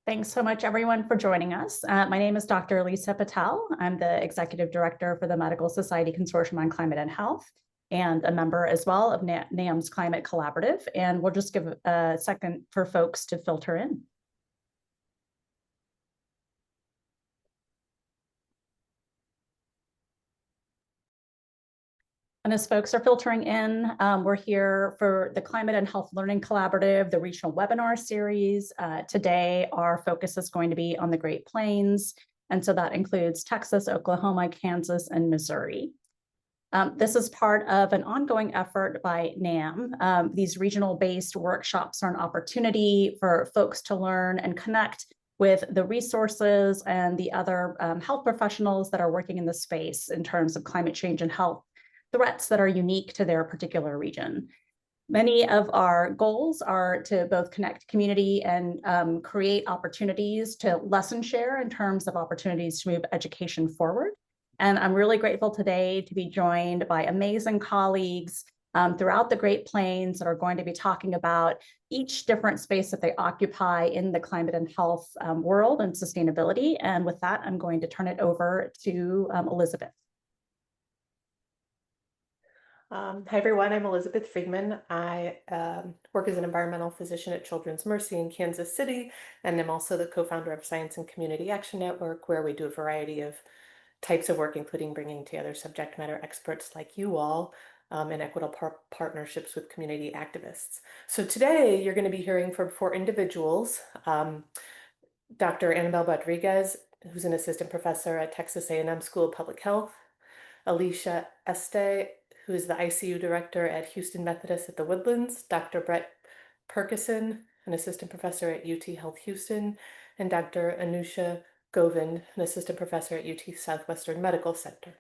Thanks so much, everyone, for joining us. My name is Dr. Lisa Patel. I'm the Executive Director for the Medical Society Consortium on Climate and Health, and a member as well of NAM's Climate Collaborative. And we'll just give a second for folks to filter in. And as folks are filtering in, we're here for the Climate and Health Learning Collaborative, the regional webinar series. Today, our focus is going to be on the Great Plains. And so that includes Texas, Oklahoma, Kansas, and Missouri. This is part of an ongoing effort by NAM. These regional-based workshops are an opportunity for folks to learn and connect with the resources and the other health professionals that are working in the space in terms of climate change and health threats that are unique to their particular region. Many of our goals are to both connect community and create opportunities to lesson share in terms of opportunities to move education forward. And I'm really grateful today to be joined by amazing colleagues throughout the Great Plains that are going to be talking about each different space that they occupy in the climate and health world and sustainability. And with that, I'm going to turn it over to Elizabeth. Hi, everyone. I'm Elizabeth Friedman. I work as an environmental physician at Children's Mercy in Kansas City, and I'm also the co-founder of Science and Community Action Network, where we do a variety of types of work, including bringing together subject matter experts like you all in equitable partnerships with community activists. So today, you're going to be hearing from 4 individuals. Dr. Annabelle Rodriguez, who's an assistant professor at Texas A&M School of Public Health, Alicia Este, who is the ICU director at Houston Methodist at the Woodlands, Dr. Brett Perkison, an assistant professor at UT Health Houston, and Dr. Anusha Govind, an assistant professor at UT Southwestern Medical Center.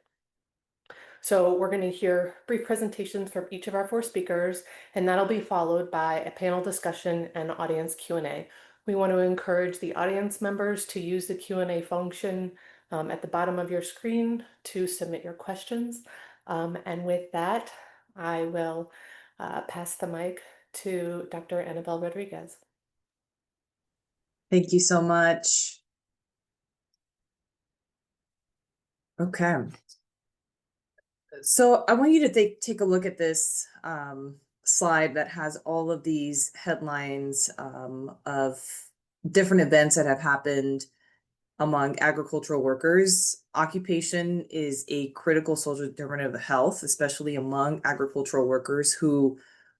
So we're going to hear brief presentations from each of our 4 speakers, and that'll be followed by a panel discussion and audience Q&A. We want to encourage the audience members to use the Q&A function at the bottom of your screen to submit your questions. And with that, I will pass the mic to Dr. Annabelle Rodriguez. Thank you so much. Okay. So I want you to take a look at this slide that has all of these headlines of different events that have happened among agricultural workers. Occupation is a critical social determinant of health, especially among agricultural workers who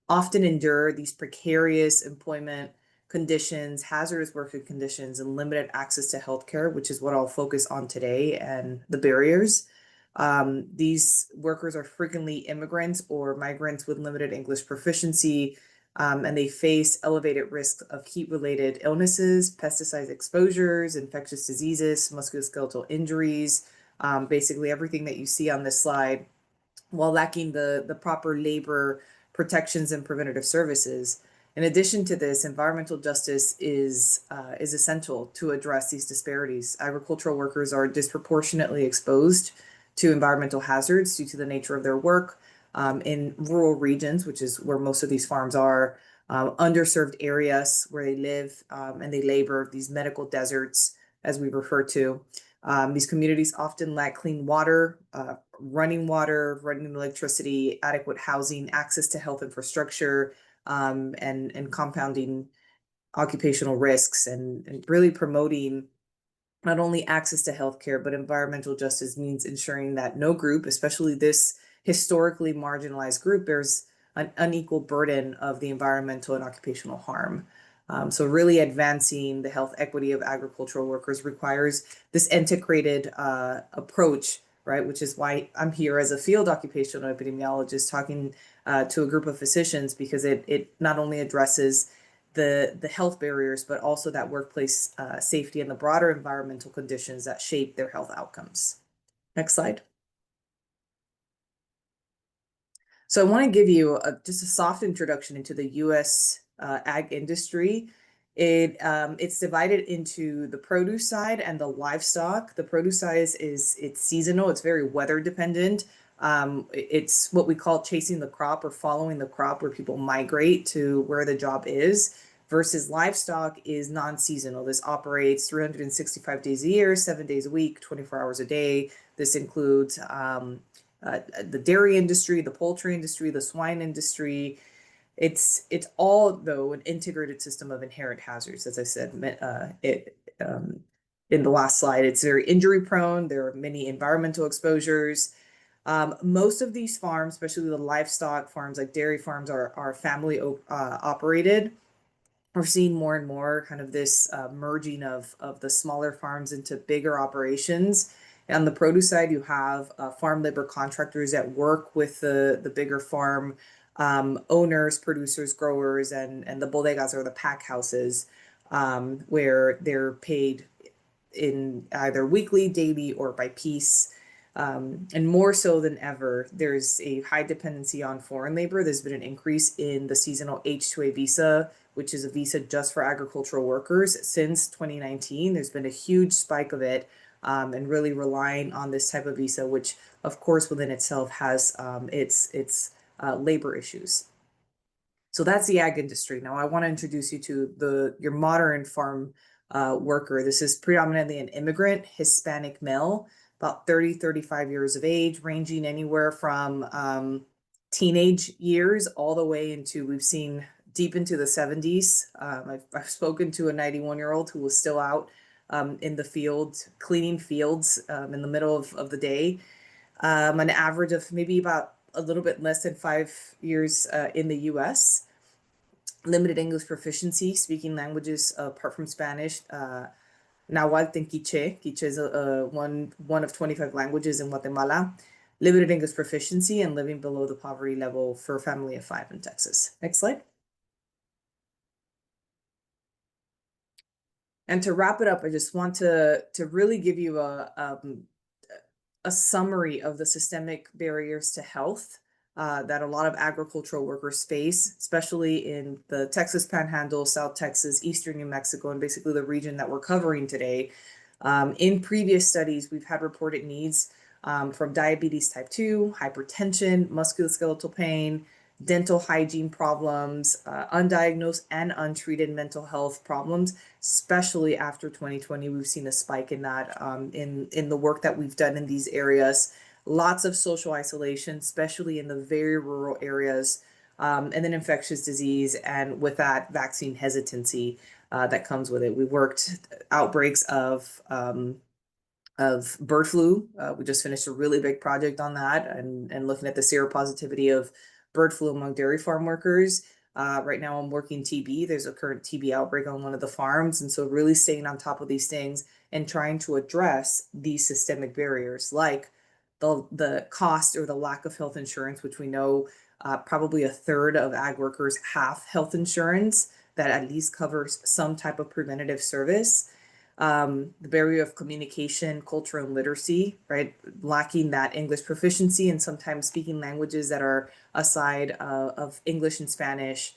often endure these precarious employment conditions, hazardous working conditions, and limited access to healthcare, which is what I'll focus on today, and the barriers. These workers are frequently immigrants or migrants with limited English proficiency, and they face elevated risk of heat-related illnesses, pesticide exposures, infectious diseases, musculoskeletal injuries, basically everything that you see on this slide, while lacking the proper labor protections and preventative services. In addition to this, environmental justice is essential to address these disparities. Agricultural workers are disproportionately exposed to environmental hazards due to the nature of their work in rural regions, which is where most of these farms are, underserved areas where they live and they labor, these medical deserts, as we refer to. These communities often lack clean water, running electricity, adequate housing, access to health infrastructure, and compounding occupational risks, and really promoting not only access to healthcare, but environmental justice means ensuring that no group, especially this historically marginalized group, bears an unequal burden of the environmental and occupational harm. So really advancing the health equity of agricultural workers requires this integrated approach, right? Which is why I'm here as a field occupational epidemiologist talking to a group of physicians, because it not only addresses the health barriers, but also that workplace safety and the broader environmental conditions that shape their health outcomes. Next slide. So I want to give you just a soft introduction into the U.S. Ag industry. It's divided into the produce side and the livestock. The produce side it's seasonal. It's very weather dependent. It's what we call chasing the crop or following the crop, where people migrate to where the job is, versus livestock is non-seasonal. This operates 365 days a year, 7 days a week, 24 hours a day. This includes the dairy industry, the poultry industry, the swine industry. It's all, though, an integrated system of inherent hazards. As I said, in the last slide, it's very injury prone. There are many environmental exposures. Most of these farms, especially the livestock farms like dairy farms, are family operated. We're seeing more and more kind of this merging of the smaller farms into bigger operations. On the produce side, you have farm labor contractors that work with the bigger farm owners, producers, growers, and the bodegas or the pack houses, where they're paid in either weekly, daily, or by piece. And more so than ever, there's a high dependency on foreign labor. There's been an increase in the seasonal H-2A visa, which is a visa just for agricultural workers. Since 2019, there's been a huge spike of it, and really relying on this type of visa, which of course within itself has its labor issues. So that's the ag industry. Now I want to introduce you to your modern farm worker. This is predominantly an immigrant Hispanic male, about 30, 35 years of age, ranging anywhere from teenage years all the way into, we've seen deep into the 70s. I've spoken to a 91-year-old who was still out in the field, cleaning fields in the middle of the day. An average of maybe about a little bit less than 5 years in the US. Limited English proficiency, speaking languages apart from Spanish, Nahuatl and Quiche. Quiche is one of 25 languages in Guatemala. Limited English proficiency and living below the poverty level for a family of 5 in Texas. Next slide. And to wrap it up, I just want to really give you a summary of the systemic barriers to health that a lot of agricultural workers face, especially in the Texas Panhandle, South Texas, Eastern New Mexico, and basically the region that we're covering today. In previous studies, we've had reported needs from diabetes type 2, hypertension, musculoskeletal pain, dental hygiene problems, undiagnosed and untreated mental health problems, especially after 2020. We've seen a spike in that in the work that we've done in these areas. Lots of social isolation, especially in the very rural areas, and then infectious disease, and with that, vaccine hesitancy that comes with it. We worked outbreaks of bird flu. We just finished a really big project on that, and looking at the seropositivity of bird flu among dairy farm workers. Right now I'm working TB. There's a current TB outbreak on one of the farms. And so really staying on top of these things and trying to address these systemic barriers, like the cost or the lack of health insurance, which we know probably a third of ag workers have health insurance that at least covers some type of preventative service. The barrier of communication, culture, and literacy, right? Lacking that English proficiency and sometimes speaking languages that are aside of English and Spanish,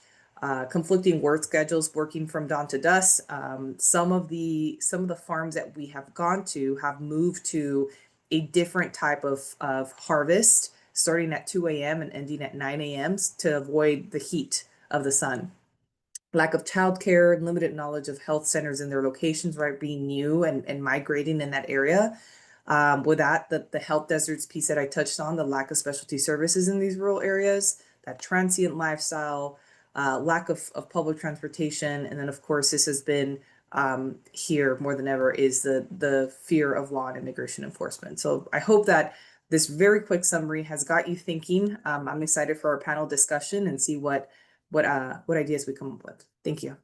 conflicting work schedules, working from dawn to dusk. Some of the farms that we have gone to have moved to a different type of harvest, starting at 2 a.m. and ending at 9 a.m. to avoid the heat of the sun. Lack of childcare, limited knowledge of health centers in their locations, right? Being new and migrating in that area. With that, the health deserts piece that I touched on, the lack of specialty services in these rural areas, that transient lifestyle, lack of public transportation. And then of course, this has been here more than ever is the fear of law and immigration enforcement. So I hope that this very quick summary has got you thinking. I'm excited for our panel discussion and see what ideas we come up with. Thank you.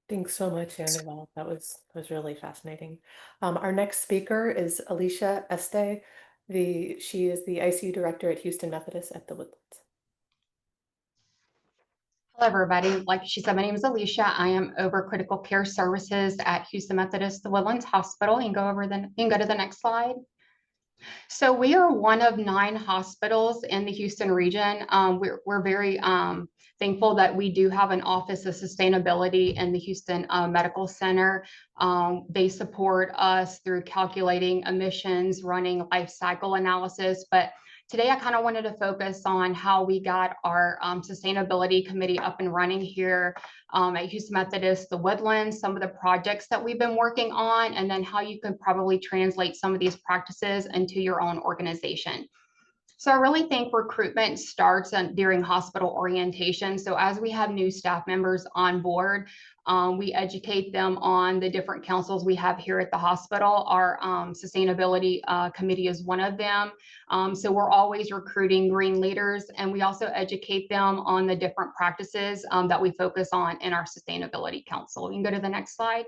Thanks so much, Annabelle. That was really fascinating. Our next speaker is Alicia Este. She is the ICU director at Houston Methodist at the Woodlands. Hello, everybody. Like she said, my name is Alicia. I am over critical care services at Houston Methodist, the Woodlands Hospital. You can go to the next slide. So we are one of 9 hospitals in the Houston region. We're very thankful that we do have an Office of Sustainability in the Houston Medical Center. They support us through calculating emissions, running life cycle analysis, but Today, I kind of wanted to focus on how we got our sustainability committee up and running here at Houston Methodist, the Woodlands, some of the projects that we've been working on, and then how you could probably translate some of these practices into your own organization. So I really think recruitment starts during hospital orientation. So as we have new staff members on board, we educate them on the different councils we have here at the hospital. Our sustainability committee is one of them. So we're always recruiting green leaders, and we also educate them on the different practices that we focus on in our sustainability council. You can go to the next slide.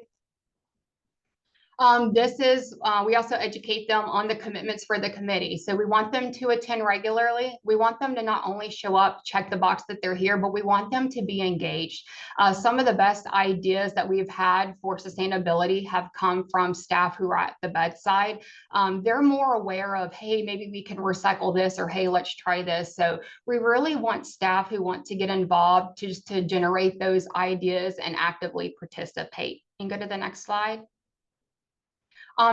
We also educate them on the commitments for the committee. So we want them to attend regularly. We want them to not only show up, check the box that they're here, but we want them to be engaged. Some of the best ideas that we've had for sustainability have come from staff who are at the bedside. They're more aware of, hey, maybe we can recycle this, or hey, let's try this. So we really want staff who want to get involved to generate those ideas and actively participate. You can go to the next slide.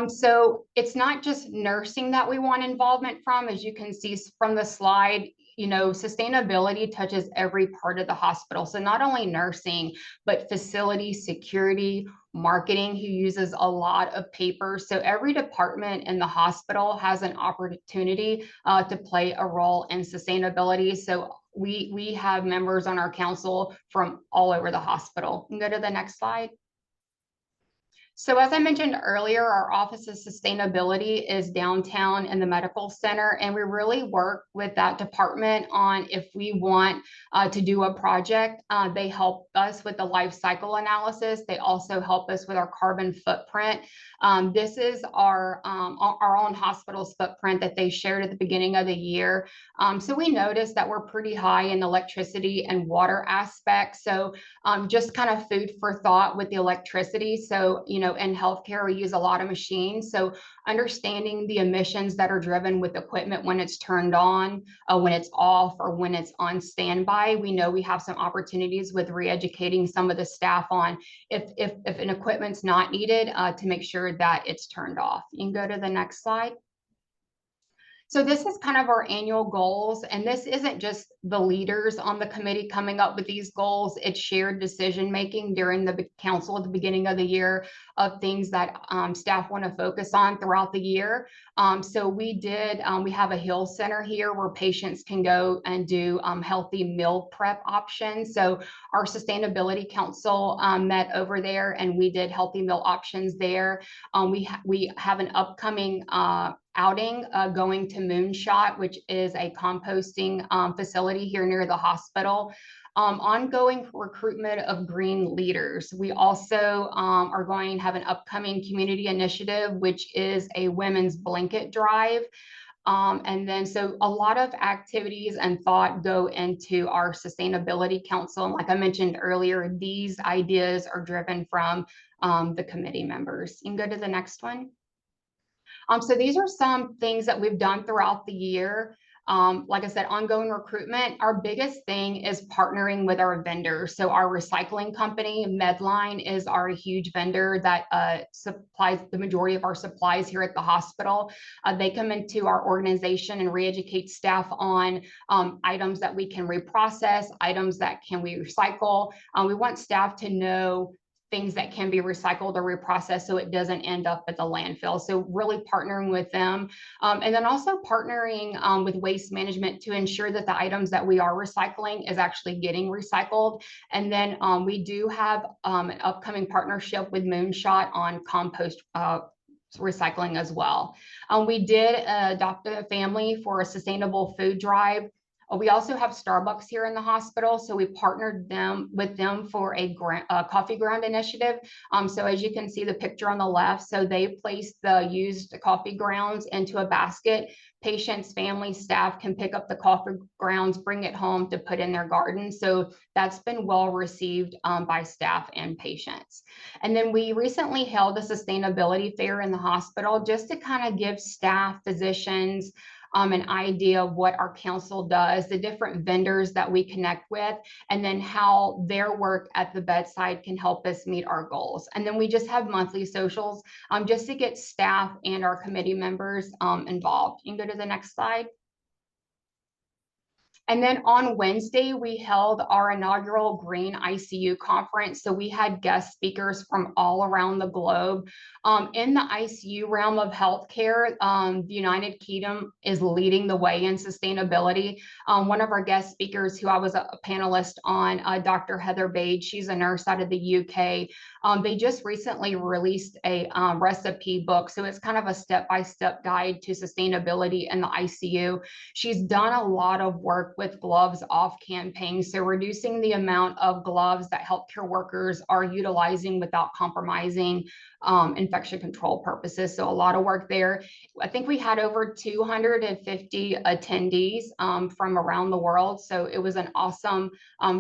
So it's not just nursing that we want involvement from. As you can see from the slide, sustainability touches every part of the hospital. So not only nursing, but facility, security, marketing, who uses a lot of paper. So every department in the hospital has an opportunity to play a role in sustainability. So we have members on our council from all over the hospital. You can go to the next slide. So as I mentioned earlier, our Office of Sustainability is downtown in the medical center, and we really work with that department on if we want to do a project. They help us with the life cycle analysis. They also help us with our carbon footprint. This is our own hospital's footprint that they shared at the beginning of the year. So we noticed that we're pretty high in electricity and water aspects. So just kind of food for thought with the electricity. So, in healthcare, we use a lot of machines. So understanding the emissions that are driven with equipment when it's turned on, when it's off, or when it's on standby, we know we have some opportunities with re-educating some of the staff on if an equipment's not needed to make sure that it's turned off. You can go to the next slide. So this is kind of our annual goals, and this isn't just the leaders on the committee coming up with these goals. It's shared decision-making during the council at the beginning of the year of things that staff want to focus on throughout the year. So we have a Hill Center here where patients can go and do healthy meal prep options. So our Sustainability Council met over there, and we did healthy meal options there. We have an upcoming outing going to Moonshot, which is a composting facility here near the hospital. Ongoing recruitment of green leaders. We also are going to have an upcoming community initiative, which is a women's blanket drive. And then so a lot of activities and thought go into our Sustainability Council. And like I mentioned earlier, these ideas are driven from the committee members. You can go to the next one. So these are some things that we've done throughout the year. Like I said, ongoing recruitment. Our biggest thing is partnering with our vendors. So our recycling company, Medline, is our huge vendor that supplies the majority of our supplies here at the hospital. They come into our organization and re-educate staff on items that we can reprocess, items that can we recycle. We want staff to know things that can be recycled or reprocessed so it doesn't end up at the landfill. So really partnering with them. And then also partnering with waste management to ensure that the items that we are recycling is actually getting recycled. And then we do have an upcoming partnership with Moonshot on compost recycling as well. We did adopt a family for a sustainable food drive. We also have Starbucks here in the hospital, so we partnered with them for a coffee ground initiative. So as you can see the picture on the left, so they placed the used coffee grounds into a basket. Patients, families, staff can pick up the coffee grounds, bring it home to put in their garden. So that's been well received by staff and patients. And then we recently held a sustainability fair in the hospital just to kind of give staff, physicians, an idea of what our council does, the different vendors that we connect with, and then how their work at the bedside can help us meet our goals. And then we just have monthly socials just to get staff and our committee members involved. You can go to the next slide. And then on Wednesday, we held our inaugural Green ICU conference. So we had guest speakers from all around the globe. In the ICU realm of healthcare, the United Kingdom is leading the way in sustainability. One of our guest speakers, who I was a panelist on, Dr. Heather Bade, she's a nurse out of the UK. They just recently released a recipe book. So it's kind of a step-by-step guide to sustainability in the ICU. She's done a lot of work with gloves off campaigns, so reducing the amount of gloves that healthcare workers are utilizing without compromising infection control purposes. So a lot of work there. I think we had over 250 attendees from around the world. So it was an awesome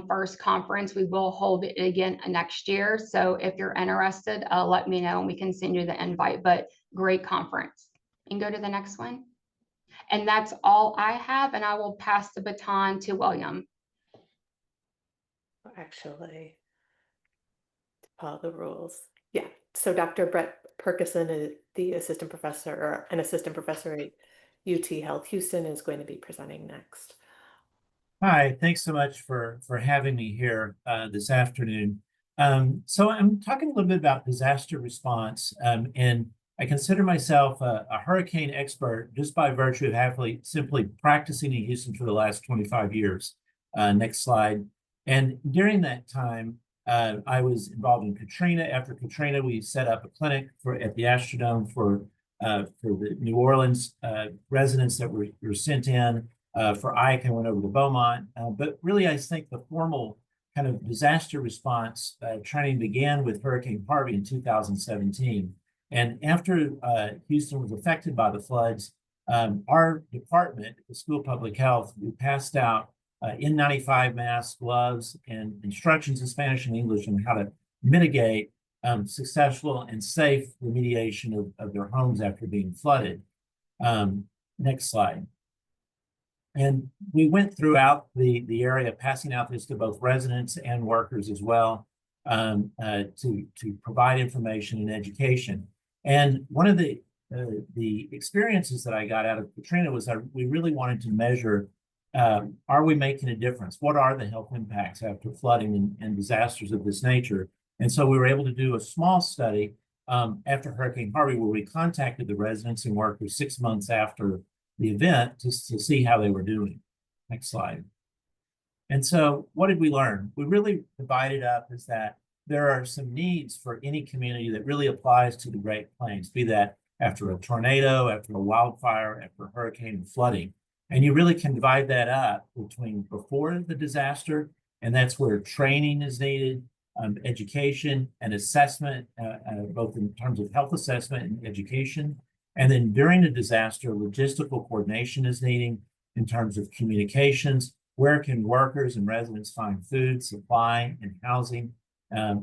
first conference. We will hold it again next year. So if you're interested, let me know and we can send you the invite, but great conference. And go to the next one. And that's all I have, and I will pass the baton to William. Actually, to follow the rules. Yeah, so Dr. Brett Perkison, is the assistant professor or an assistant professor at UT Health Houston, is going to be presenting next. Hi, thanks so much for having me here this afternoon. So I'm talking a little bit about disaster response, and I consider myself a hurricane expert just by virtue of simply practicing in Houston for the last 25 years. Next slide. And during that time, I was involved in Katrina. After Katrina, we set up a clinic at the Astrodome for the New Orleans residents that were sent in. For Ike, I went over to Beaumont. But really, I think the formal kind of disaster response training began with Hurricane Harvey in 2017. And after Houston was affected by the floods, our department, the School of Public Health, we passed out N95 masks, gloves, and instructions in Spanish and English on how to mitigate successful and safe remediation of their homes after being flooded. Next slide. And we went throughout the area, passing out this to both residents and workers as well, to provide information and education. And one of the experiences that I got out of Katrina was we really wanted to measure, are we making a difference? What are the health impacts after flooding and disasters of this nature? And so we were able to do a small study after Hurricane Harvey, where we contacted the residents and workers 6 months after the event to see how they were doing. Next slide. And so what did we learn? We really divided up is that there are some needs for any community that really applies to the Great Plains, be that after a tornado, after a wildfire, after a hurricane and flooding. And you really can divide that up between before the disaster, and that's where training is needed, education and assessment, both in terms of health assessment and education. And then during the disaster, logistical coordination is needed in terms of communications. Where can workers and residents find food, supply, and housing?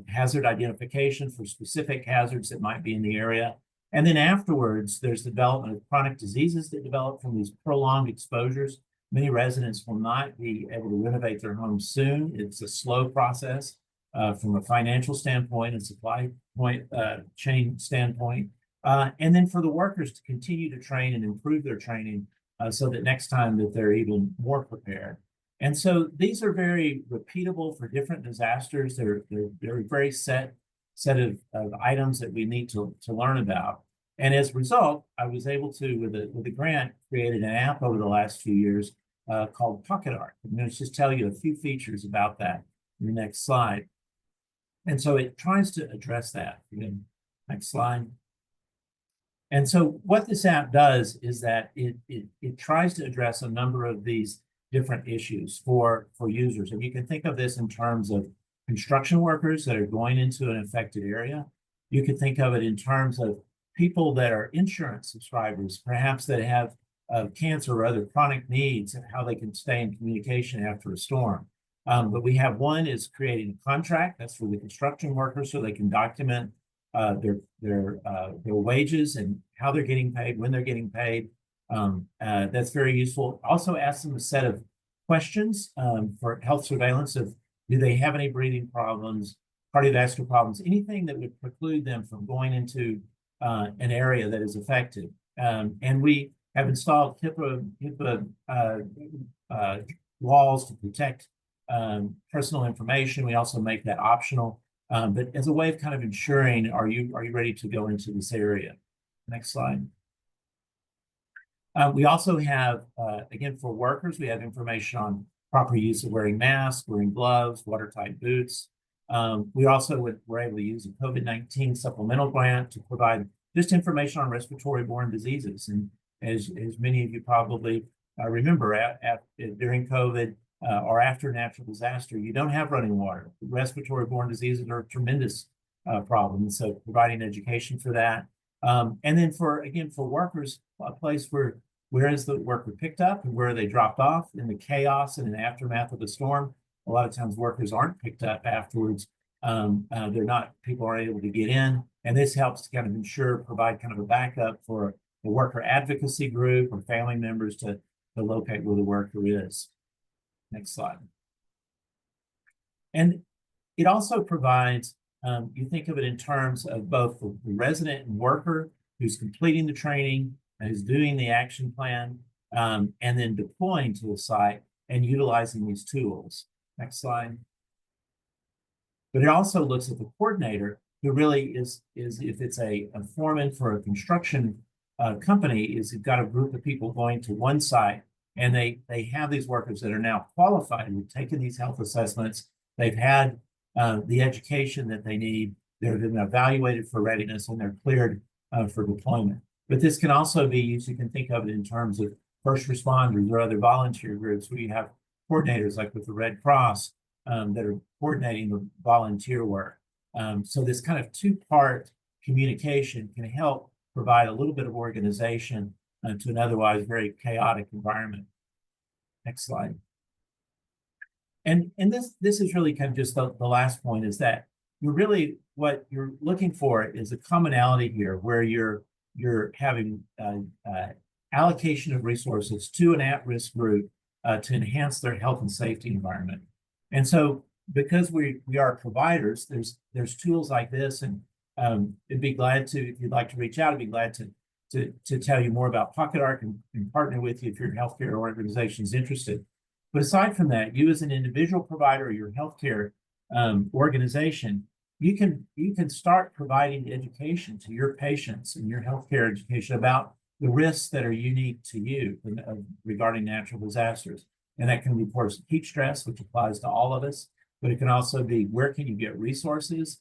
Hazard identification for specific hazards that might be in the area. And then afterwards, there's development of chronic diseases that develop from these prolonged exposures. Many residents will not be able to renovate their homes soon. It's a slow process from a financial standpoint and supply chain standpoint. And then for the workers to continue to train and improve their training so that next time that they're even more prepared. And so these are very repeatable for different disasters. They're very set of items that we need to learn about. And as a result, I was able to, with a grant, created an app over the last few years called Pocket Art. I'm going to just tell you a few features about that in the next slide. And so it tries to address that. Next slide. And so what this app does is that it tries to address a number of these different issues for users. And you can think of this in terms of construction workers that are going into an affected area. You could think of it in terms of people that are insurance subscribers, perhaps that have cancer or other chronic needs, and how they can stay in communication after a storm. But we have one is creating a contract that's for the construction workers so they can document their wages and how they're getting paid, when they're getting paid. That's very useful. Also ask them a set of questions for health surveillance of, do they have any breathing problems, cardiovascular problems, anything that would preclude them from going into an area that is affected. And we have installed HIPAA walls to protect personal information. We also make that optional, but as a way of kind of ensuring, are you ready to go into this area? Next slide. We also have, again, for workers, we have information on proper use of wearing masks, wearing gloves, watertight boots. We also were able to use a COVID-19 supplemental grant to provide just information on respiratory-borne diseases. And as many of you probably remember, during COVID or after natural disaster, you don't have running water. Respiratory-borne diseases are a tremendous problem. So providing education for that. And then for workers, a place where is the worker picked up and where are they dropped off in the chaos and in the aftermath of the storm. A lot of times workers aren't picked up afterwards. People aren't able to get in. And this helps to kind of provide kind of a backup for the worker advocacy group or family members to locate where the worker is. Next slide. And it also provides, you think of it in terms of both the resident and worker who's completing the training and who's doing the action plan, and then deploying to a site and utilizing these tools. Next slide. But it also looks at the coordinator, who really is if it's a foreman for a construction company, is you've got a group of people going to one site, and they have these workers that are now qualified, who've taken these health assessments, they've had the education that they need, they've been evaluated for readiness, and they're cleared for deployment. But this can also be used, you can think of it in terms of first responders or other volunteer groups where you have coordinators like with the Red Cross that are coordinating the volunteer work. So this kind of two-part communication can help provide a little bit of organization to an otherwise very chaotic environment. Next slide. And this is really kind of just the last point, is that what you're looking for is a commonality here where you're having allocation of resources to an at-risk group to enhance their health and safety environment. And so because we are providers, there's tools like this, and I'd be glad to, if you'd like to reach out, I'd be glad to tell you more about Pocket Arc and partner with you if your healthcare organization is interested. But aside from that, you as an individual provider or your healthcare organization, you can start providing education to your patients and your healthcare education about the risks that are unique to you regarding natural disasters. And that can be, of course, heat stress, which applies to all of us, but it can also be where can you get resources,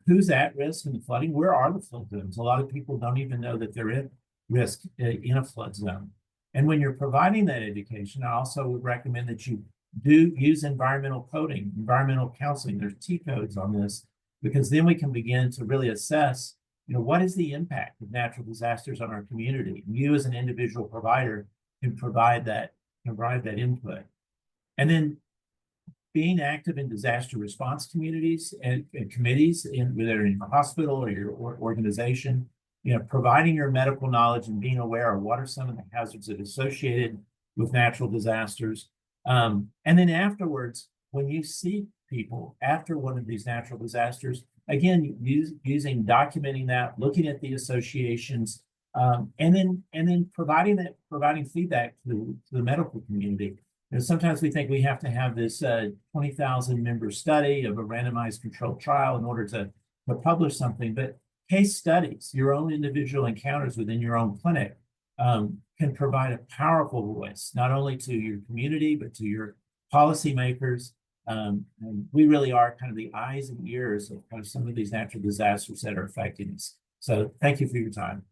who's at risk in the flooding, where are the flood zones? A lot of people don't even know that they're at risk in a flood zone. And when you're providing that education, I also would recommend that you do use environmental coding, environmental counseling. There's T codes on this, because then we can begin to really assess, what is the impact of natural disasters on our community? And you as an individual provider can provide that input. And then being active in disaster response communities and committees, whether in your hospital or your organization, providing your medical knowledge and being aware of what are some of the hazards that are associated with natural disasters. And then afterwards, when you see people after one of these natural disasters, again, using documenting that, looking at the associations, and then providing feedback to the medical community. Sometimes we think we have to have this 20,000 member study of a randomized controlled trial in order to publish something, but case studies, your own individual encounters within your own clinic can provide a powerful voice, not only to your community, but to your policymakers. And we really are kind of the eyes and ears of kind of some of these natural disasters that are affecting us. So thank you for your time.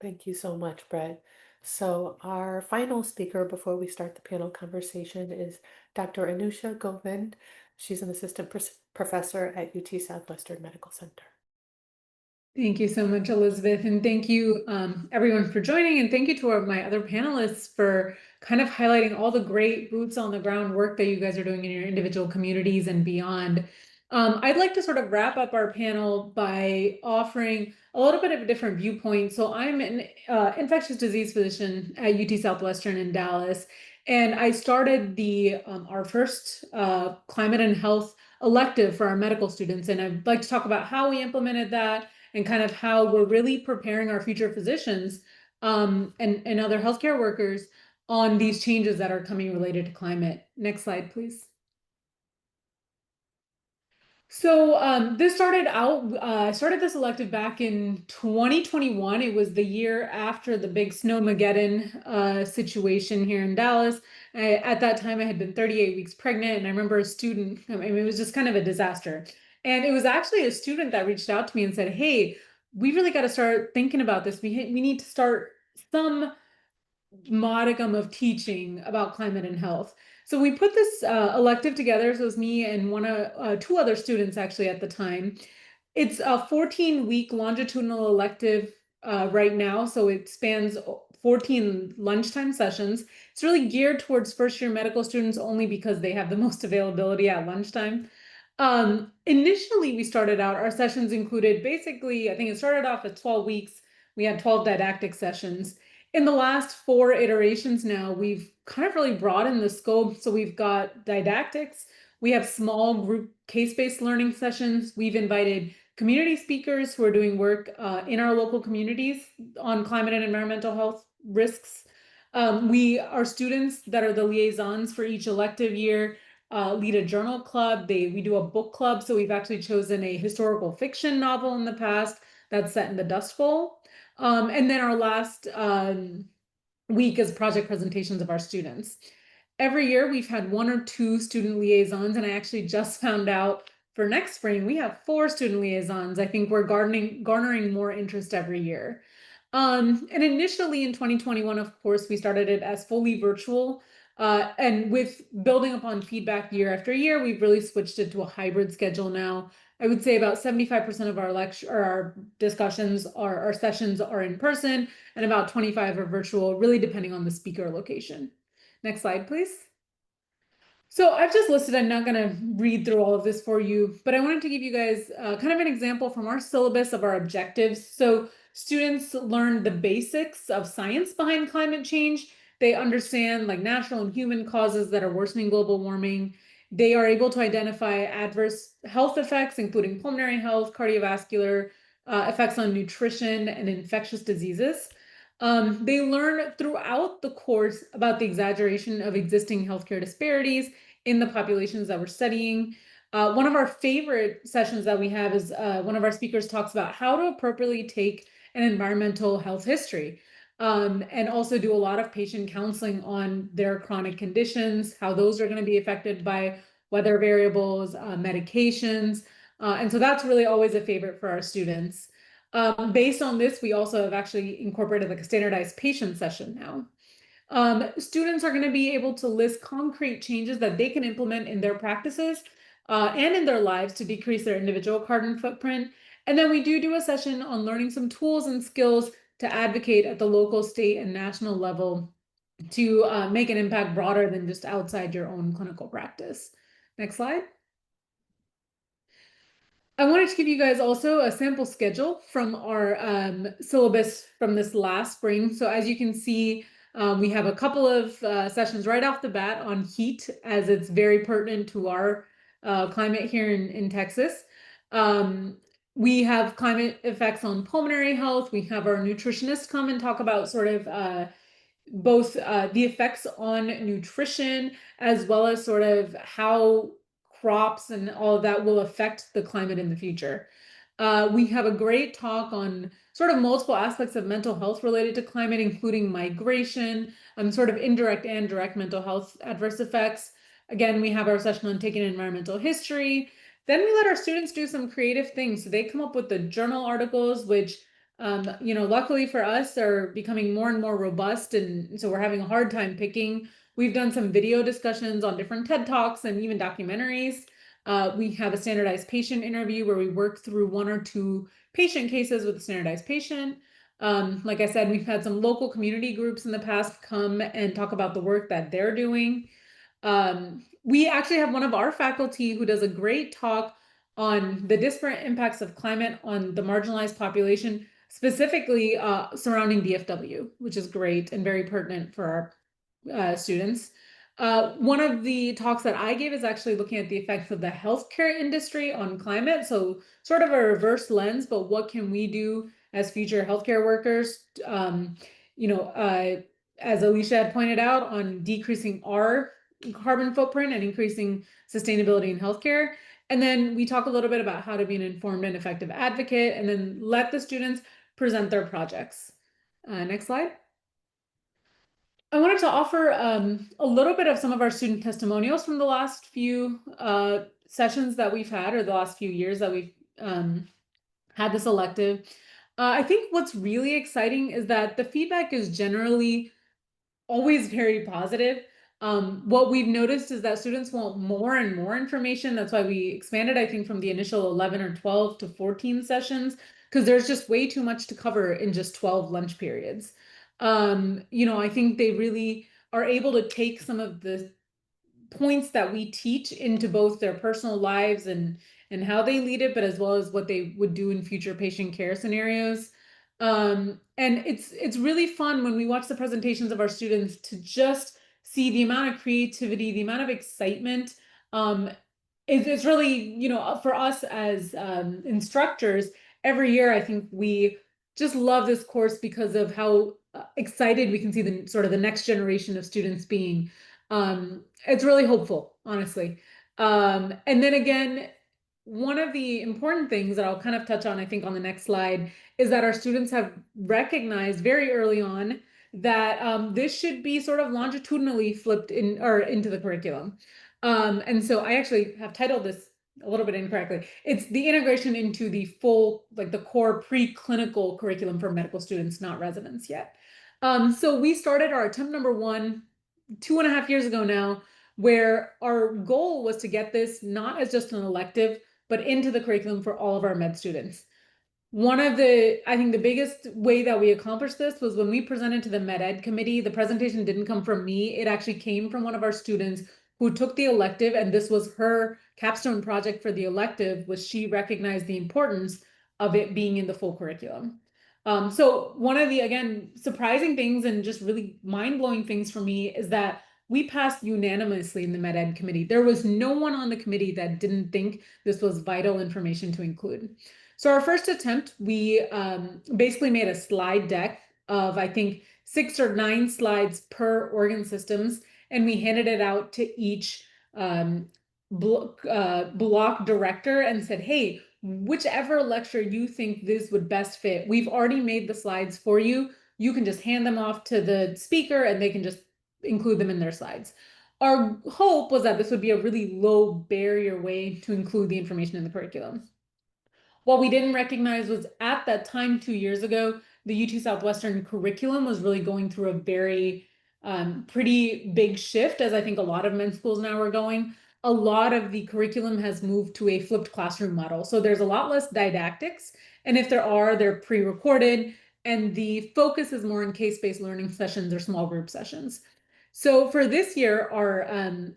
Thank you so much, Brett. So our final speaker before we start the panel conversation is Dr. Anusha Govind. She's an assistant professor at UT Southwestern Medical Center. Thank you so much, Elizabeth, and thank you everyone for joining, and thank you to my other panelists for kind of highlighting all the great boots on the ground work that you guys are doing in your individual communities and beyond. I'd like to sort of wrap up our panel by offering a little bit of a different viewpoint. So I'm an infectious disease physician at UT Southwestern in Dallas, and I started our first climate and health elective for our medical students, and I'd like to talk about how we implemented that and kind of how we're really preparing our future physicians and other healthcare workers on these changes that are coming related to climate. Next slide, please. So this started out, I started this elective back in 2021. It was the year after the big Snowmageddon situation here in Dallas. At that time, I had been 38 weeks pregnant, and I remember a student, I mean, it was just kind of a disaster. And it was actually a student that reached out to me and said, hey, we really got to start thinking about this. We need to start some modicum of teaching about climate and health. So we put this elective together. So it was me and two other students actually at the time. It's a 14-week longitudinal elective right now. So it spans 14 lunchtime sessions. It's really geared towards first-year medical students only because they have the most availability at lunchtime. Initially, we started out, our sessions included basically, I think it started off at 12 weeks. We had 12 didactic sessions. In the last 4 iterations now, we've kind of really broadened the scope. So we've got didactics, we have small group case-based learning sessions. We've invited community speakers who are doing work in our local communities on climate and environmental health risks. Our students that are the liaisons for each elective year lead a journal club. We do a book club. So we've actually chosen a historical fiction novel in the past that's set in the Dust Bowl. And then our last week is project presentations of our students. Every year we've had 1 or 2 student liaisons, and I actually just found out for next spring we have 4 student liaisons. I think we're garnering more interest every year. And initially in 2021, of course, we started it as fully virtual. And with building upon feedback year after year, we've really switched it to a hybrid schedule now. I would say about 75% of our our discussions, our sessions are in person, and about 25 are virtual, really depending on the speaker location. Next slide, please. So I've just listed, I'm not going to read through all of this for you, but I wanted to give you guys kind of an example from our syllabus of our objectives. So students learn the basics of science behind climate change. They understand like natural and human causes that are worsening global warming. They are able to identify adverse health effects, including pulmonary health, cardiovascular effects on nutrition and infectious diseases. They learn throughout the course about the exaggeration of existing healthcare disparities in the populations that we're studying. One of our favorite sessions that we have is one of our speakers talks about how to appropriately take an environmental health history, and also do a lot of patient counseling on their chronic conditions, how those are going to be affected by weather variables, medications. And so that's really always a favorite for our students. Based on this, we also have actually incorporated like a standardized patient session now. Students are going to be able to list concrete changes that they can implement in their practices and in their lives to decrease their individual carbon footprint. And then we do a session on learning some tools and skills to advocate at the local, state, and national level to make an impact broader than just outside your own clinical practice. Next slide. I wanted to give you guys also a sample schedule from our syllabus from this last spring. So as you can see, we have a couple of sessions right off the bat on heat, as it's very pertinent to our climate here in Texas. We have climate effects on pulmonary health. We have our nutritionist come and talk about sort of both the effects on nutrition, as well as sort of how crops and all of that will affect the climate in the future. We have a great talk on sort of multiple aspects of mental health related to climate, including migration, sort of indirect and direct mental health adverse effects. Again, we have our session on taking environmental history. Then we let our students do some creative things. So they come up with the journal articles, which luckily for us, are becoming more and more robust, and so we're having a hard time picking. We've done some video discussions on different TED Talks and even documentaries. We have a standardized patient interview where we work through 1 or 2 patient cases with a standardized patient. Like I said, we've had some local community groups in the past come and talk about the work that they're doing. We actually have one of our faculty who does a great talk on the disparate impacts of climate on the marginalized population, specifically surrounding DFW, which is great and very pertinent for our students. One of the talks that I gave is actually looking at the effects of the healthcare industry on climate. So sort of a reverse lens, but what can we do as future healthcare workers as Alicia had pointed out, on decreasing our carbon footprint and increasing sustainability in healthcare. And then we talk a little bit about how to be an informed and effective advocate, and then let the students present their projects. Next slide. I wanted to offer a little bit of some of our student testimonials from the last few sessions that we've had, or the last few years that we've had this elective. I think what's really exciting is that the feedback is generally always very positive. What we've noticed is that students want more and more information. That's why we expanded, I think, from the initial 11 or 12 to 14 sessions, because there's just way too much to cover in just 12 lunch periods. I think they really are able to take some of the points that we teach into both their personal lives and how they lead it, but as well as what they would do in future patient care scenarios. And it's really fun when we watch the presentations of our students to just see the amount of creativity, the amount of excitement. It's really, for us as instructors, every year I think we just love this course because of how excited we can see the sort of the next generation of students being. It's really hopeful, honestly. And then again, one of the important things that I'll kind of touch on, I think, on the next slide, is that our students have recognized very early on that this should be sort of longitudinally flipped in or into the curriculum. And so I actually have titled this a little bit incorrectly. It's the integration into the full, like the core preclinical curriculum for medical students, not residents yet. So we started our attempt number 1 2.5 years ago now, where our goal was to get this not as just an elective, but into the curriculum for all of our med students. I think the biggest way that we accomplished this was when we presented to the med ed committee. The presentation didn't come from me. It actually came from one of our students who took the elective, and this was her capstone project for the elective, was she recognized the importance of it being in the full curriculum. So one of the, again, surprising things and just really mind-blowing things for me is that we passed unanimously in the med ed committee. There was no one on the committee that didn't think this was vital information to include. So our first attempt, we basically made a slide deck of, I think, 6 or 9 slides per organ systems, and we handed it out to each block director and said, hey, whichever lecture you think this would best fit, we've already made the slides for you. You can just hand them off to the speaker and they can just include them in their slides. Our hope was that this would be a really low barrier way to include the information in the curriculum. What we didn't recognize was at that time 2 years ago, the UT Southwestern curriculum was really going through a very pretty big shift, as I think a lot of med schools now are going. A lot of the curriculum has moved to a flipped classroom model. So there's a lot less didactics. And if there are, they're pre-recorded. And the focus is more in case-based learning sessions or small group sessions. So for this year,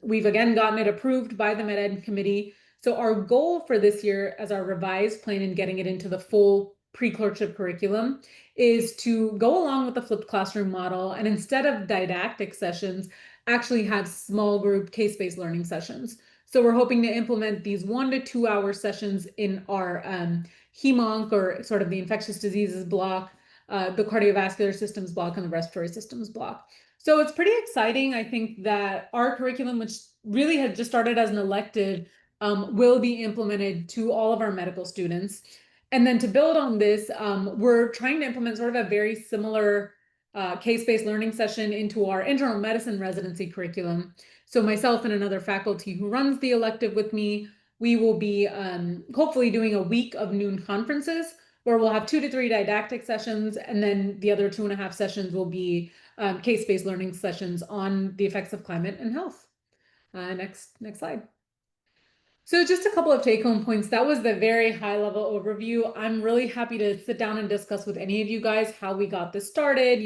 we've again gotten it approved by the Med Ed committee. So our goal for this year, as our revised plan in getting it into the full pre-clerkship curriculum, is to go along with the flipped classroom model, and instead of didactic sessions, actually have small group case-based learning sessions. So we're hoping to implement these 1 to 2 hour sessions in our HEMONC, or sort of the infectious diseases block, the cardiovascular systems block, and the respiratory systems block. So it's pretty exciting. I think that our curriculum, which really had just started as an elective, will be implemented to all of our medical students. And then to build on this, we're trying to implement sort of a very similar case-based learning session into our internal medicine residency curriculum. So myself and another faculty who runs the elective with me, we will be hopefully doing a week of noon conferences where we'll have 2 to 3 didactic sessions, and then the other 2.5 sessions will be case-based learning sessions on the effects of climate and health. Next slide. So just a couple of take-home points. That was the very high-level overview. I'm really happy to sit down and discuss with any of you guys how we got this started,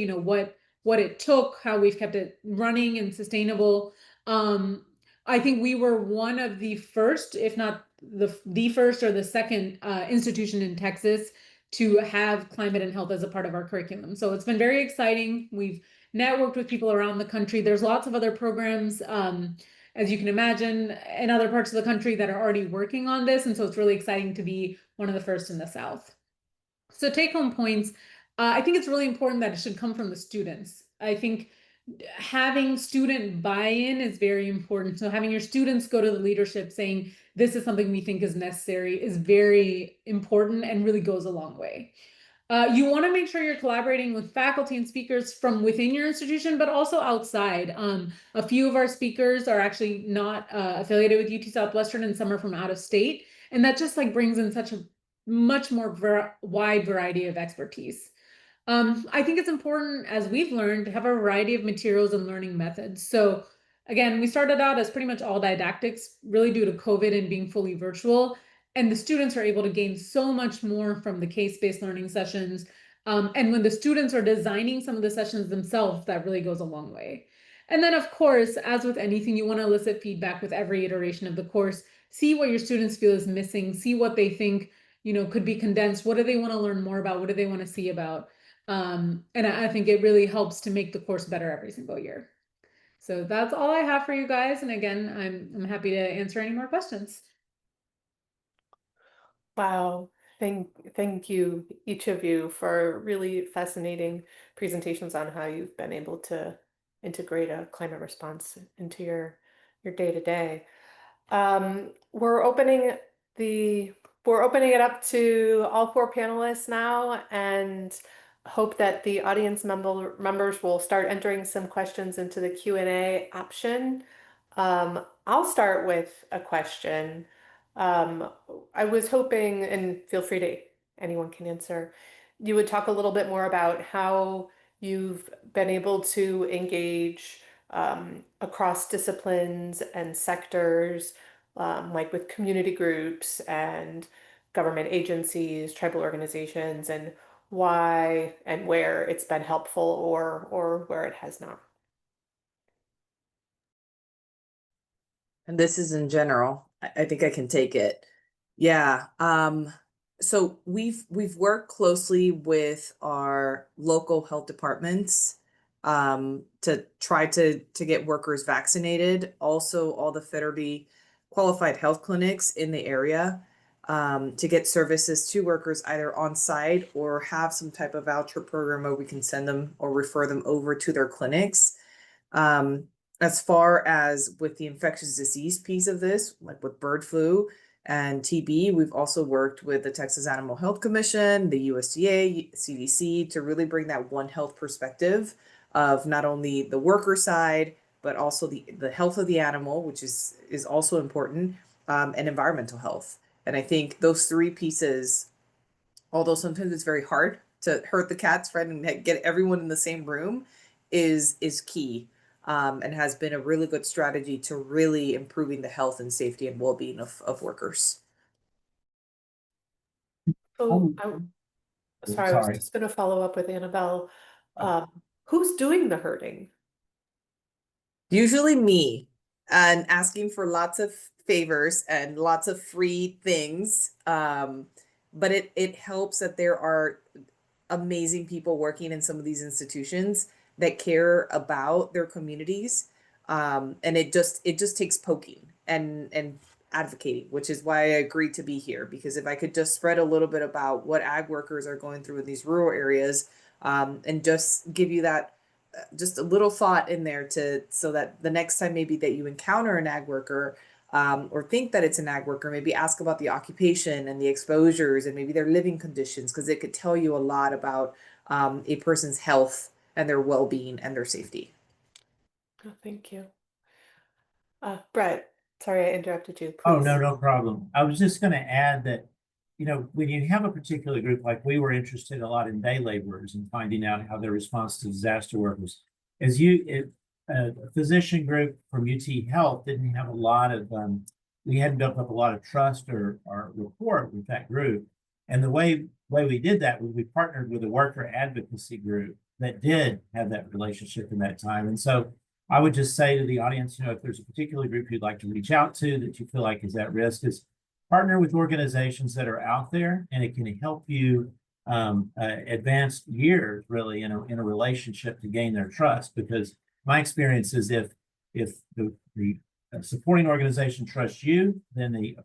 what it took, how we've kept it running and sustainable. I think we were one of the first, if not the first or the second institution in Texas to have climate and health as a part of our curriculum. So it's been very exciting. We've networked with people around the country. There's lots of other programs, as you can imagine, in other parts of the country that are already working on this. And so it's really exciting to be one of the first in the South. So take home points. I think it's really important that it should come from the students. I think having student buy-in is very important. So having your students go to the leadership saying, this is something we think is necessary is very important and really goes a long way. You want to make sure you're collaborating with faculty and speakers from within your institution, but also outside. A few of our speakers are actually not affiliated with UT Southwestern, and some are from out of state. And that just like brings in such a much more wide variety of expertise. I think it's important, as we've learned, to have a variety of materials and learning methods. So again, we started out as pretty much all didactics, really due to COVID and being fully virtual. And the students are able to gain so much more from the case-based learning sessions. And when the students are designing some of the sessions themselves, that really goes a long way. And then, of course, as with anything, you want to elicit feedback with every iteration of the course. See what your students feel is missing. See what they think, could be condensed. What do they want to learn more about? What do they want to see about? And I think it really helps to make the course better every single year. So that's all I have for you guys. And again, I'm happy to answer any more questions. Wow. Thank you, each of you, for really fascinating presentations on how you've been able to integrate a climate response into your day-to-day. We're opening it up to all 4 panelists now, and hope that the audience members will start entering some questions into the Q&A option. I'll start with a question. I was hoping, and feel free to, anyone can answer, you would talk a little bit more about how you've been able to engage across disciplines and sectors, like with community groups and government agencies, tribal organizations, and why and where it's been helpful or where it has not. And this is in general. I think I can take it. Yeah. So we've worked closely with our local health departments to try to get workers vaccinated. Also, all the federally qualified health clinics in the area to get services to workers either on site or have some type of voucher program where we can send them or refer them over to their clinics. As far as with the infectious disease piece of this, like with bird flu and TB, we've also worked with the Texas Animal Health Commission, the USDA, CDC to really bring that One Health perspective of not only the worker side, but also the health of the animal, which is also important, and environmental health. And I think those 3 pieces, although sometimes it's very hard to herd the cats, right, and get everyone in the same room, is key. And has been a really good strategy to really improving the health and safety and well-being of workers. So sorry, I was Sorry. just going to follow up with Annabelle. Who's doing the herding? Usually me, and asking for lots of favors and lots of free things. But it helps that there are amazing people working in some of these institutions that care about their communities. And it just takes poking and advocating, which is why I agreed to be here, because if I could just spread a little bit about what ag workers are going through in these rural areas, and just give you that just a little thought in there so that the next time maybe that you encounter an ag worker, or think that it's an ag worker, maybe ask about the occupation and the exposures and maybe their living conditions, because it could tell you a lot about a person's health and their well-being and their safety. Oh, thank you. Brett, sorry I interrupted you. Please. Oh, no problem. I was just going to add that, when you have a particular group, like we were interested a lot in day laborers and finding out how their response to disaster workers. A physician group from UT Health didn't have a lot of, we hadn't built up a lot of trust or rapport with that group. And the way we did that was we partnered with a worker advocacy group that did have that relationship in that time. And so I would just say to the audience, if there's a particular group you'd like to reach out to that you feel like is at risk, is partner with organizations that are out there, and it can help you advance years really in a relationship to gain their trust. Because my experience is if the supporting organization trusts you, then the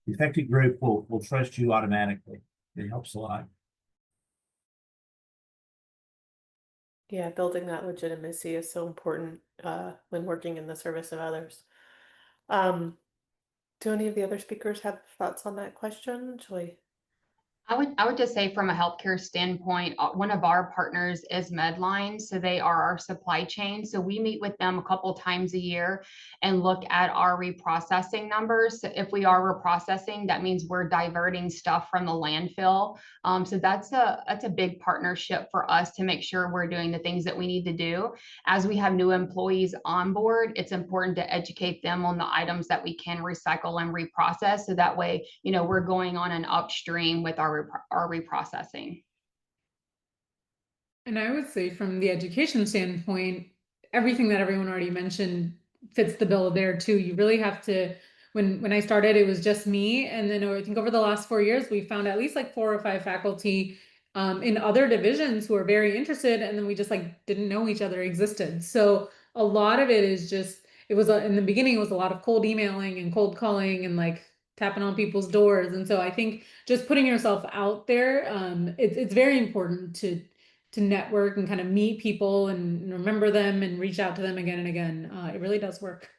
affected group will trust you automatically. It helps a lot. Yeah, building that legitimacy is so important when working in the service of others. Do any of the other speakers have thoughts on that question? Shall we? I would just say from a healthcare standpoint, one of our partners is Medline. So they are our supply chain. So we meet with them a couple times a year and look at our reprocessing numbers. So if we are reprocessing, that means we're diverting stuff from the landfill. So that's a big partnership for us to make sure we're doing the things that we need to do. As we have new employees on board, it's important to educate them on the items that we can recycle and reprocess. So that way, you know, we're going on an upstream with our reprocessing. And I would say from the education standpoint, everything that everyone already mentioned fits the bill there too. You really have to, when I started, it was just me. And then I think over the last 4 years, we found at least like 4 or 5 faculty in other divisions who are very interested. And then we just like didn't know each other existed. So a lot of it is just, it was in the beginning, it was a lot of cold emailing and cold calling and like tapping on people's doors. And so I think just putting yourself out there, it's very important to network and kind of meet people and remember them and reach out to them again and again. It really does work.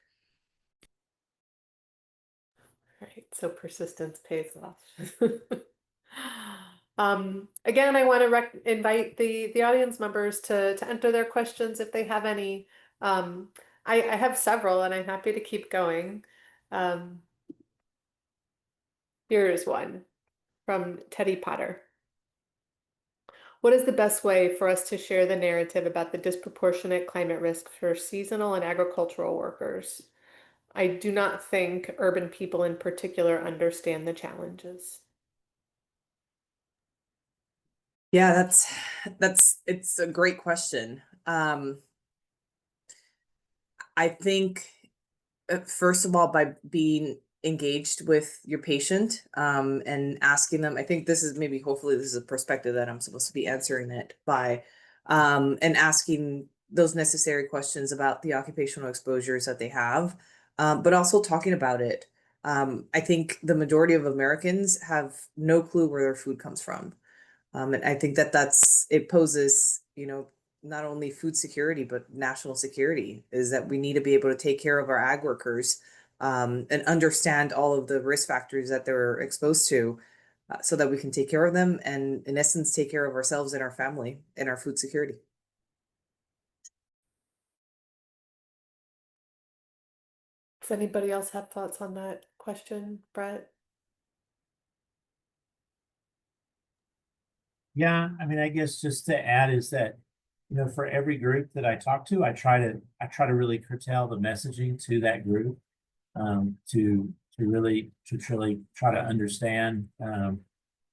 Right, so persistence pays off. Again, I want to invite the audience members to enter their questions if they have any. I have several, and I'm happy to keep going. Here is one from Teddy Potter. What is the best way for us to share the narrative about the disproportionate climate risk for seasonal and agricultural workers? I do not think urban people in particular understand the challenges. Yeah, it's a great question. I think first of all, by being engaged with your patient and asking them, I think this is maybe hopefully this is a perspective that I'm supposed to be answering it by and asking those necessary questions about the occupational exposures that they have, but also talking about it. I think the majority of Americans have no clue where their food comes from. And I think that it poses, you know, not only food security, but national security, is that we need to be able to take care of our ag workers and understand all of the risk factors that they're exposed to so that we can take care of them and in essence, take care of ourselves and our family and our food security. Does anybody else have thoughts on that question, Brett? Yeah, I mean, I guess just to add is that, you know, for every group that I talk to, I try to really curtail the messaging to that group, to truly try to understand, you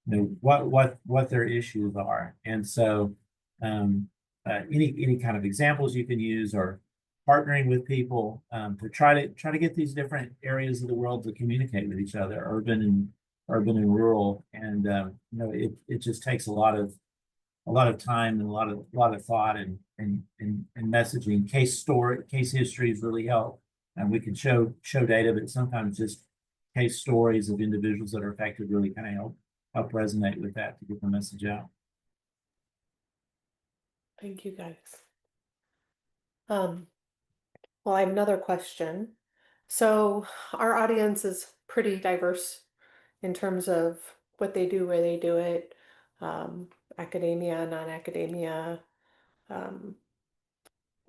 know, what their issues are. And so, any kind of examples you can use, or partnering with people to try to get these different areas of the world to communicate with each other, urban and rural. And you know, it just takes a lot of time and a lot of thought and messaging. Case histories really help, and we can show data, but sometimes just case stories of individuals that are affected really kind of help resonate with that to get the message out. Thank you, guys. Well, I have another question. So our audience is pretty diverse in terms of what they do, where they do it, academia, non-academia,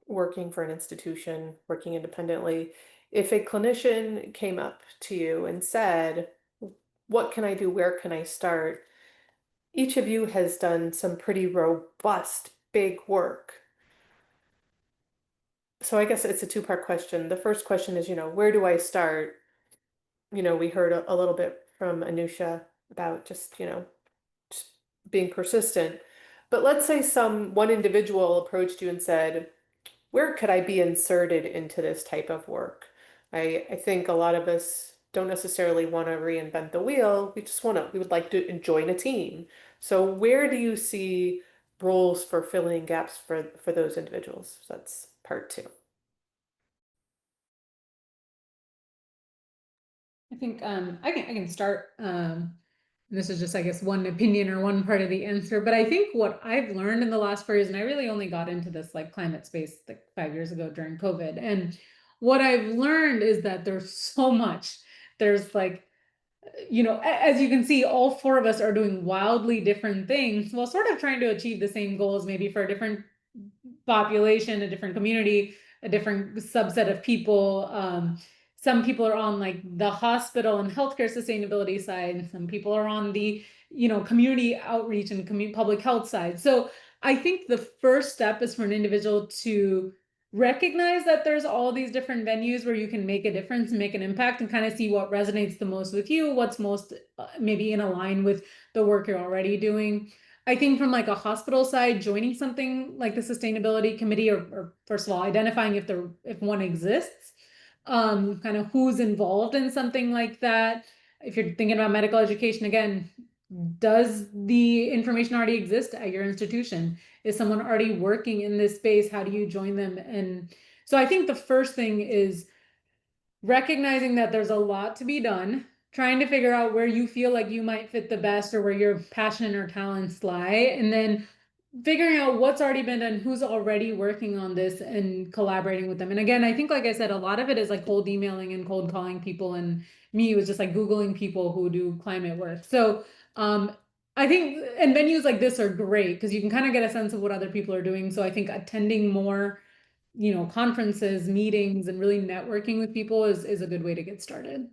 working for an institution, working independently. If a clinician came up to you and said, what can I do? Where can I start? Each of you has done some pretty robust, big work. So I guess it's a two-part question. The first question is, you know, where do I start? You know, we heard a little bit from Anusha about just, you know, just being persistent. But let's say one individual approached you and said, where could I be inserted into this type of work? I think a lot of us don't necessarily want to reinvent the wheel. We would like to join a team. So where do you see roles for filling gaps for those individuals? So that's part two. I think I can start. and this is just, I guess, one opinion or one part of the answer, but I think what I've learned in the last 4 years, and I really only got into this like climate space like 5 years ago during COVID, and what I've learned is that there's so much. There's like, you know, as you can see, all 4 of us are doing wildly different things while sort of trying to achieve the same goals, maybe for a different population, a different community, a different subset of people. Some people are on like the hospital and healthcare sustainability side, and some people are on the, you know, community outreach and public health side. So I think the first step is for an individual to recognize that there's all these different venues where you can make a difference and make an impact, and kind of see what resonates the most with you, what's most maybe in align with the work you're already doing. I think from like a hospital side, joining something like the sustainability committee, or first of all, identifying if one exists, kind of who's involved in something like that. If you're thinking about medical education, again, does the information already exist at your institution? Is someone already working in this space? How do you join them? And so I think the first thing is recognizing that there's a lot to be done, trying to figure out where you feel like you might fit the best or where your passion or talents lie, and then figuring out what's already been done, who's already working on this, and collaborating with them. And again, I think, like I said, a lot of it is like cold emailing and cold calling people, and me was just like Googling people who do climate work. So I think, and venues like this are great because you can kind of get a sense of what other people are doing. So I think attending more, you know, conferences, meetings, and really networking with people is a good way to get started.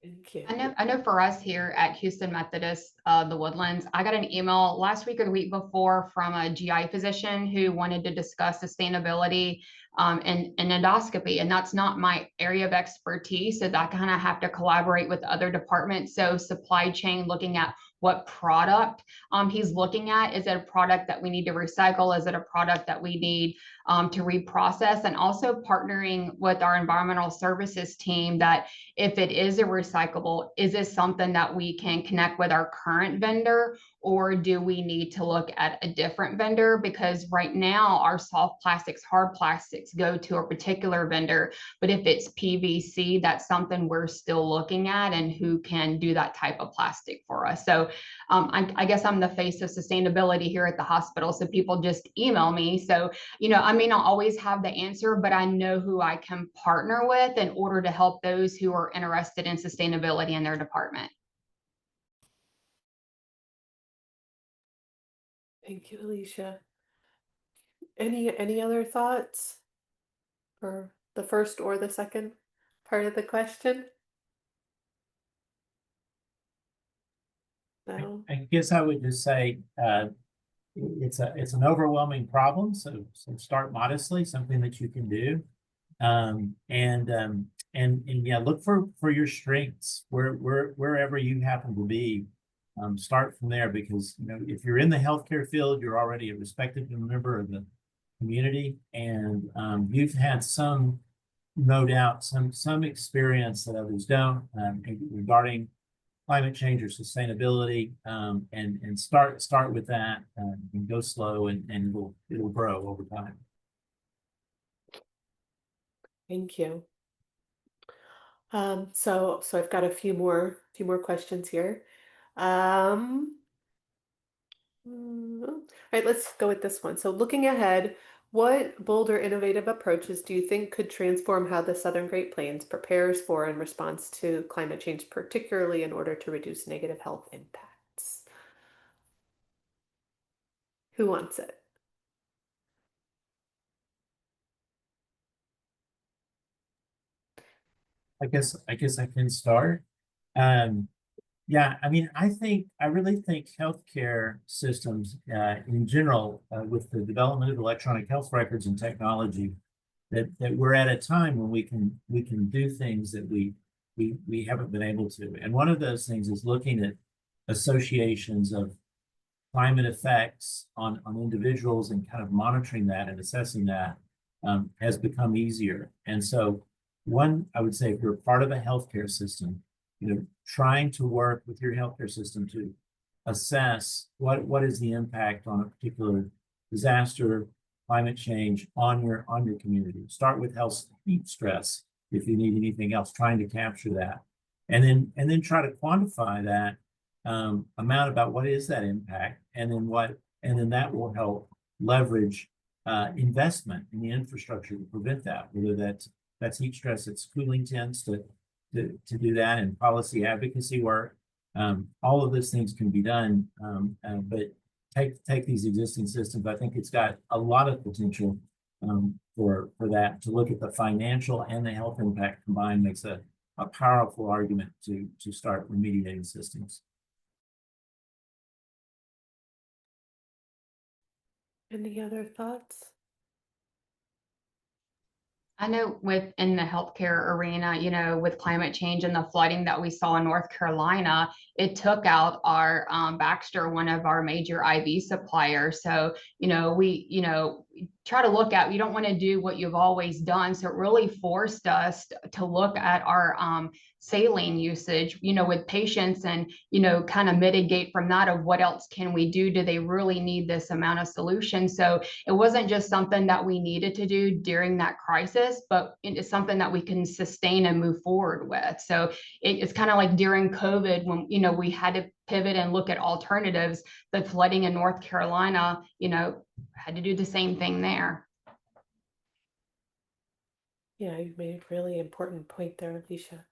Thank you. I know for us here at Houston Methodist, the Woodlands, I got an email last week or the week before from a GI physician who wanted to discuss sustainability and endoscopy. And that's not my area of expertise. So that kind of have to collaborate with other departments. So supply chain, looking at what product he's looking at. Is it a product that we need to recycle? Is it a product that we need to reprocess? And also partnering with our environmental services team that if it is a recyclable, is this something that we can connect with our current vendor, or do we need to look at a different vendor? Because right now our soft plastics, hard plastics go to a particular vendor, but if it's PVC, that's something we're still looking at, and who can do that type of plastic for us. So I guess I'm the face of sustainability here at the hospital. So people just email me. So, you know, I may not always have the answer, but I know who I can partner with in order to help those who are interested in sustainability in their department. Thank you, Alicia. Any other thoughts for the first or the second part of the question? No. I guess I would just say it's an overwhelming problem, so start modestly, something that you can do, and yeah, look for your strengths wherever you happen to be. Start from there, because you know, if you're in the healthcare field, you're already a respected member of the community, and you've had no doubt some experience that others don't, regarding climate change or sustainability, and start with that, and go slow, and it'll grow over time. Thank you. So I've got a few more questions here. All right, let's go with this one. So looking ahead, what bold or innovative approaches do you think could transform how the Southern Great Plains prepares for and responds to climate change, particularly in order to reduce negative health impacts? Who wants it? I guess I can start. Yeah, I mean, I really think healthcare systems in general, with the development of electronic health records and technology, that we're at a time when we can do things that we haven't been able to. And one of those things is looking at associations of climate effects on individuals, and kind of monitoring that and assessing that has become easier. And so I would say, if you're part of a healthcare system, you know, trying to work with your healthcare system to assess what is the impact on a particular disaster, climate change on your community. Start with health, heat stress. If you need anything else, trying to capture that, and then try to quantify that amount about what is that impact, and then that will help leverage investment in the infrastructure to prevent that, whether that's heat stress, it's cooling tents to do that, and policy advocacy work. All of those things can be done, but take these existing systems. I think it's got a lot of potential for that. To look at the financial and the health impact combined makes a powerful argument to start remediating systems. Any other thoughts? I know within the healthcare arena, you know, with climate change and the flooding that we saw in North Carolina, it took out our Baxter, one of our major IV suppliers. So, we try to look at, you don't want to do what you've always done. So it really forced us to look at our saline usage, with patients, and, kind of mitigate from that of what else can we do? Do they really need this amount of solution? So it wasn't just something that we needed to do during that crisis, but it is something that we can sustain and move forward with. So it's kind of like during COVID when, we had to pivot and look at alternatives. The flooding in North Carolina, had to do the same thing there. Yeah, you made a really important point there, Alicia.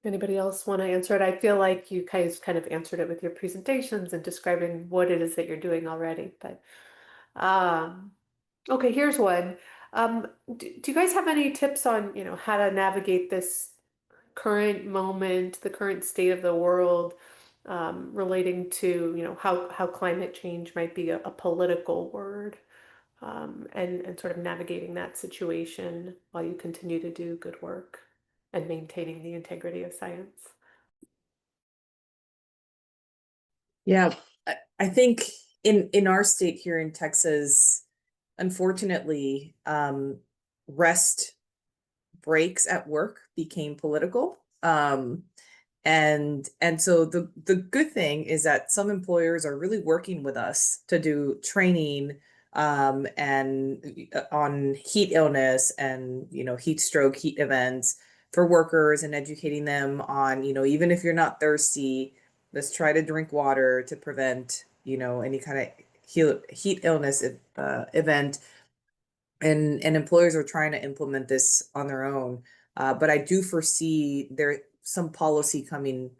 Anybody else want to answer it? I feel like you guys kind of answered it with your presentations and describing what it is that you're doing already, but okay, here's one. Do you guys have any tips on, how to navigate this current moment, the current state of the world, relating to, how climate change might be a political word, and sort of navigating that situation while you continue to do good work and maintaining the integrity of science? Yeah, I think in our state here in Texas, unfortunately, rest breaks at work became political. And so the good thing is that some employers are really working with us to do training and on heat illness and heat stroke, heat events for workers, and educating them on, even if you're not thirsty, let's try to drink water to prevent any kind of heat illness event. And employers are trying to implement this on their own, but I do foresee there some policy coming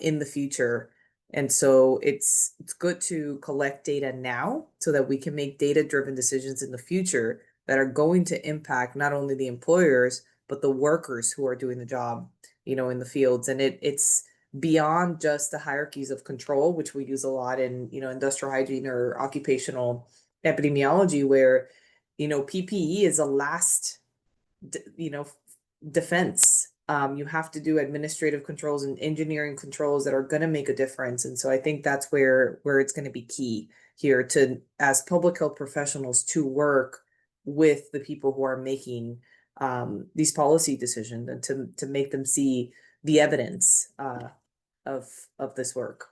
in the future. And so it's good to collect data now so that we can make data-driven decisions in the future that are going to impact not only the employers, but the workers who are doing the job, in the fields. And it's beyond just the hierarchies of control, which we use a lot in, industrial hygiene or occupational epidemiology, where, PPE is a last, defense. You have to do administrative controls and engineering controls that are going to make a difference. And so I think that's where it's going to be key here to, as public health professionals, to work with the people who are making these policy decisions, and to make them see the evidence of this work.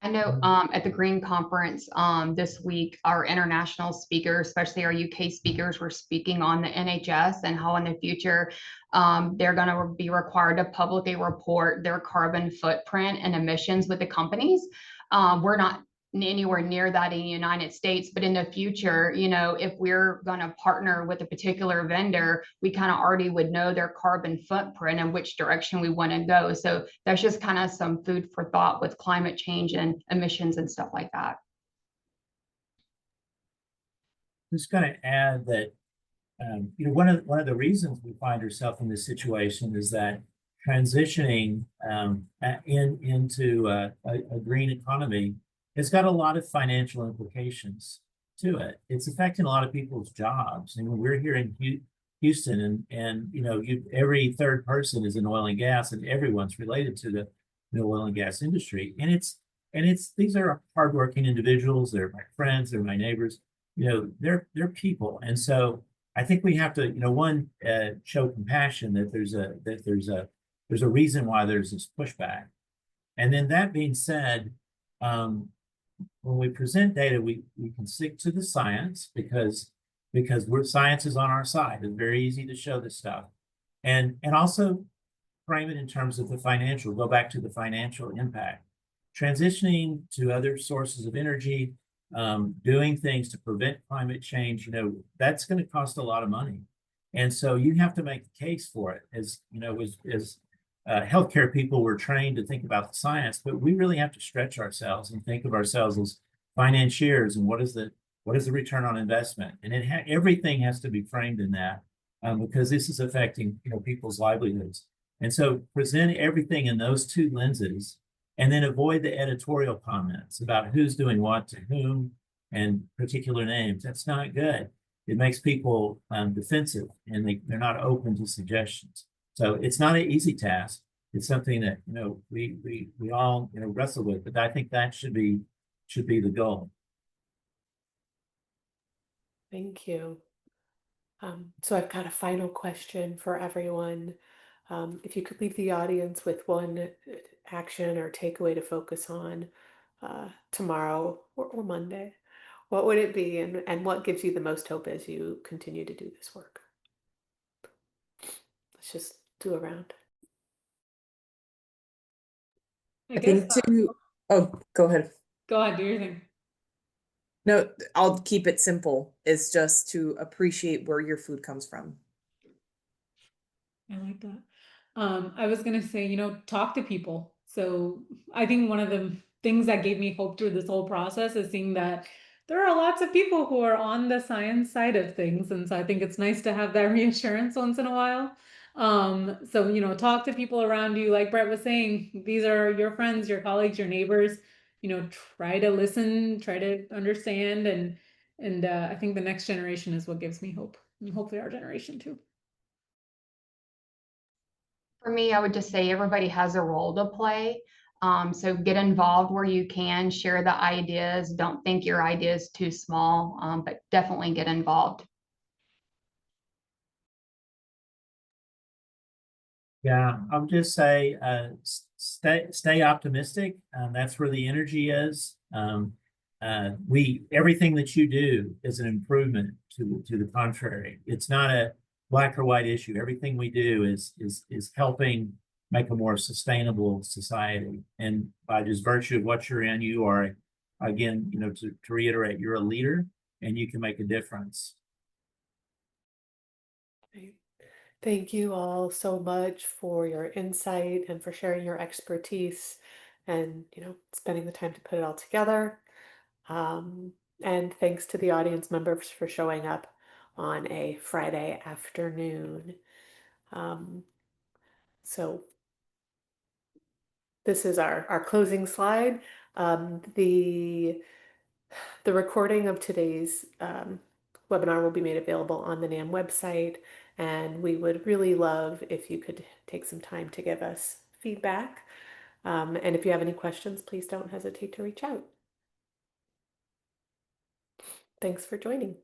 I know at the Green Conference this week, our international speakers, especially our UK speakers, were speaking on the NHS and how in the future they're going to be required to publicly report their carbon footprint and emissions with the companies. We're not anywhere near that in the United States, but in the future, if we're going to partner with a particular vendor, we kind of already would know their carbon footprint and which direction we want to go. So there's just kind of some food for thought with climate change and emissions and stuff like that. Just going to add that one of the reasons we find ourselves in this situation is that transitioning into a green economy has got a lot of financial implications to it. It's affecting a lot of people's jobs. And we're here in Houston, and every third person is in oil and gas, and everyone's related to the oil and gas industry. And these are hardworking individuals. They're my friends. They're my neighbors. They're people. And so I think we have to, show compassion that there's a reason why there's this pushback. And then that being said, when we present data, we can stick to the science, because because science is on our side. It's very easy to show this stuff. And also frame it in terms of the financial, go back to the financial impact. Transitioning to other sources of energy, doing things to prevent climate change, that's going to cost a lot of money. And so you have to make the case for it. As healthcare people, we're trained to think about the science, but we really have to stretch ourselves and think of ourselves as financiers and what is the return on investment? And everything has to be framed in that, because this is affecting people's livelihoods. And so present everything in those two lenses, and then avoid the editorial comments about who's doing what to whom and particular names. That's not good. It makes people defensive, and they're not open to suggestions. So it's not an easy task. It's something that we all wrestle with, but I think that should be the goal. Thank you. So I've got a final question for everyone. If you could leave the audience with one action or takeaway to focus on tomorrow or Monday, what would it be, and what gives you the most hope as you continue to do this work? Let's just do a round. I I guess, think oh, go ahead. go ahead, do your thing. No, I'll keep it simple. It's just to appreciate where your food comes from. I like that. I was gonna say, talk to people. So I think one of the things that gave me hope through this whole process is seeing that there are lots of people who are on the science side of things. And so I think it's nice to have that reassurance once in a while. So, talk to people around you. Like Brett was saying, these are your friends, your colleagues, your neighbors. Try to listen, try to understand. And I think the next generation is what gives me hope. And hopefully our generation too. For me, I would just say everybody has a role to play. So get involved where you can, share the ideas. Don't think your idea is too small, but definitely get involved. Yeah, I'll just say, stay optimistic. That's where the energy is. Everything that you do is an improvement to the contrary. It's not a black or white issue. Everything we do is helping make a more sustainable society. And by just virtue of what you're in, you are, again, to reiterate, you're a leader and you can make a difference. Thank you all so much for your insight and for sharing your expertise and, spending the time to put it all together. And thanks to the audience members for showing up on a Friday afternoon. So this is our closing slide. The recording of today's webinar will be made available on the NAM website, and we would really love if you could take some time to give us feedback. And if you have any questions, please don't hesitate to reach out. Thanks for joining.